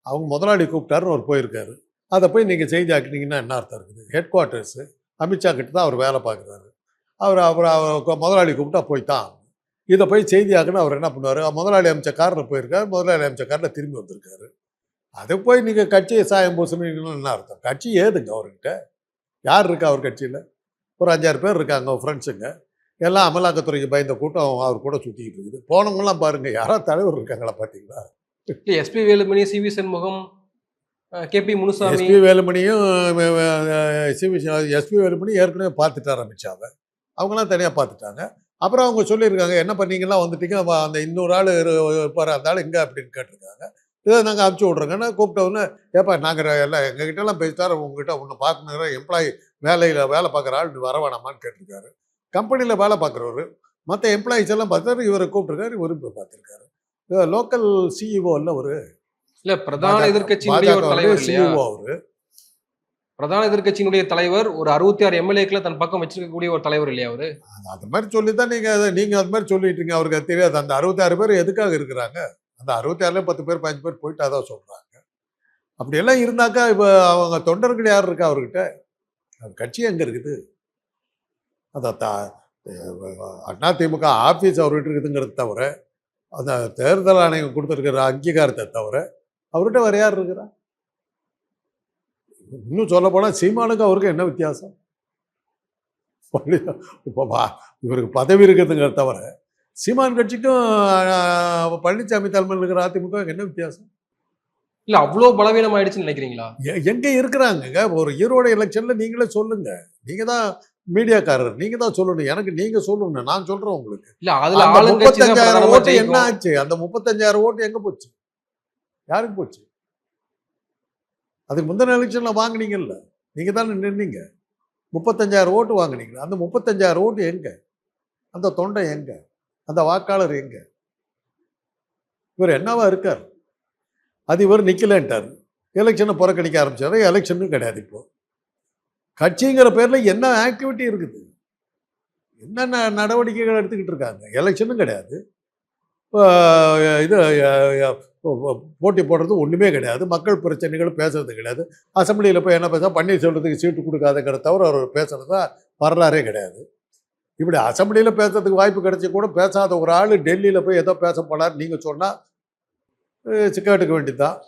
அவங்க முதலாளி கூப்பிட்டாருன்னு அவர் போயிருக்காரு. அதை போய் நீங்கள் செய்தி ஆக்கினீங்கன்னா என்ன அர்த்தம் இருக்குது? ஹெட் குவார்ட்டர்ஸு அமித்ஷா கிட்ட தான் அவர் வேலை பார்க்குறாரு. அவர் முதலாளி கூப்பிட்டா போய் தான் ஆகணும். இதை போய் செய்தி ஆக்குன்னு அவர் என்ன பண்ணுவார்? முதலாளி அமைச்ச காரில் போயிருக்காரு, முதலாளி அமைச்ச காரில் திரும்பி வந்திருக்காரு. அதை போய் நீங்கள் கட்சியை சாயம் பூசணுன்னு என்ன அர்த்தம்? கட்சி ஏதுங்க அவர்கிட்ட? யார் இருக்கா அவர் கட்சியில்? ஒரு 5-6 பேர் இருக்காங்க ஃப்ரெண்ட்ஸுங்க. எல்லாம் அமலாக்கத்துறைக்கு பயந்த கூட்டம் அவர் கூட சுற்றிக்கிட்டு இருக்குது. போனவங்கலாம் பாருங்கள், யாராவது தலைவர் இருக்காங்களா பார்த்தீங்களா? SP Velumani, CV Shanmugam, KP Munusamy. SP வேலுமணியும் எஸ்பி வேலுமணி ஏற்கனவே பார்த்துட்டார் அமித்ஷாவை. அவங்களாம் தனியாக பார்த்துட்டாங்க. அப்புறம் அவங்க சொல்லியிருக்காங்க, என்ன பண்ணீங்கலாம் வந்துட்டீங்க, அந்த இன்னொரு ஆள் இருப்பார், அந்த ஆள் எங்கே அப்படின்னு கேட்டிருக்காங்க. இதை நாங்கள் அனுப்பிச்சி விட்றோங்கன்னா கூப்பிட்டவுடனே, ஏப்பா நாங்கள் எல்லாம் எங்ககிட்டலாம் பேசிட்டார், உங்ககிட்ட ஒன்று பார்க்கணுங்கிற எம்ப்ளாயி வேலையில் வேலை பார்க்குற ஆள் வர வேணாமான்னு கேட்டிருக்காரு. கம்பெனியில் வேலை பார்க்குறவர் மற்ற எம்ப்ளாயிஸ் எல்லாம் பார்த்தாரு, இவரை கூப்பிட்டுருக்காரு, இவரும் போய் பார்த்துருக்காரு. லோக்கல் சிஇஓ இல்லை ஒரு இல்லை, பிரதான எதிர்கட்சியினுடைய தலைவர் சிஇஓ அவரு. பிரதான எதிர்கட்சியினுடைய தலைவர் ஒரு 66 எம்எல்ஏக்களை தன் பக்கம் வச்சிருக்கக்கூடிய ஒரு தலைவர் இல்லையா அவரு? அது மாதிரி சொல்லி தான் நீங்கள் அது மாதிரி சொல்லிட்டீங்க. அவருக்கு அது தெரியாது. அந்த 66 பேர் எதுக்காக இருக்கிறாங்க? அந்த 66ல 10 பேர் 15 பேர் போயிட்டு அதான் சொல்கிறாங்க. அப்படியெல்லாம் இருந்தாக்கா இப்போ அவங்க தொண்டர்கள் யார் இருக்கா அவர்கிட்ட? கட்சி எங்கே இருக்குது? அந்த அதிமுக ஆஃபீஸ் அவர்கிட்ட இருக்குதுங்கிறத தவிர, அந்த தேர்தல் ஆணையம் கொடுத்துருக்கிற அங்கீகாரத்தை தவிர அவர்கிட்ட வேறு யார் இருக்கிறா? இன்னும் சொல்ல போனால் சீமானுக்கு அவருக்கு என்ன வித்தியாசம்? இப்போ இவருக்கு பதவி இருக்குதுங்கிறத தவிர சீமான் கட்சிக்கும் பழனிசாமி தலைமையில் இருக்கிற அதிமுக என்ன வித்தியாசம்? இல்லை, அவ்வளோ பலவீனம் ஆயிடுச்சுன்னு நினைக்கிறீங்களா? எங்கே இருக்கிறாங்க? ஒரு ஈரோடு எலெக்ஷனில் நீங்களே சொல்லுங்க. நீங்கள் தான் மீடியாக்காரர், நீங்கள் தான் சொல்லணும். எனக்கு நீங்கள் சொல்லணும், நான் சொல்கிறேன் உங்களுக்கு. இல்லை, அதில் 35,000 ஓட்டு என்ன ஆச்சு? அந்த 35,000 ஓட்டு எங்கே போச்சு? யாருக்கு போச்சு? அதுக்கு முந்தின எலெக்ஷனில் வாங்கினீங்கல்ல, நீங்கள் தானே நின்னீங்க. 35,000 ஓட்டு வாங்கினீங்க. அந்த 35,000 ஓட்டு எங்கே? அந்த தொண்டை எங்கே? அந்த வாக்காளர் எங்கே? இவர் என்னவா இருக்கார்? அது இவர் நிற்கலன்ட்டார். எலெக்ஷனை புறக்கணிக்க ஆரம்பிச்சாரு. எலெக்ஷனும் கிடையாது. இப்போ கட்சிங்கிற பேரில் என்ன ஆக்டிவிட்டி இருக்குது? என்னென்ன நடவடிக்கைகள் எடுத்துக்கிட்டு இருக்காங்க? எலெக்ஷனும் கிடையாது, இது போட்டி போடுறது ஒன்றுமே கிடையாது, மக்கள் பிரச்சனைகள் பேசுறது கிடையாது. அசம்பிளியில் போய் என்ன பேச, பன்னீர்செல்வத்துக்கு சீட்டு கொடுக்காதங்கிற தவிர அவர் பேசுறது வரலாறே கிடையாது. இப்படி அசம்பிளியில் பேசுறதுக்கு வாய்ப்பு கிடைச்சி கூட பேசாத ஒரு ஆள் டெல்லியில் போய் ஏதோ பேச போனார் நீங்கள் சொன்னால் கேட்டுக்க வேண்டியதுதான்.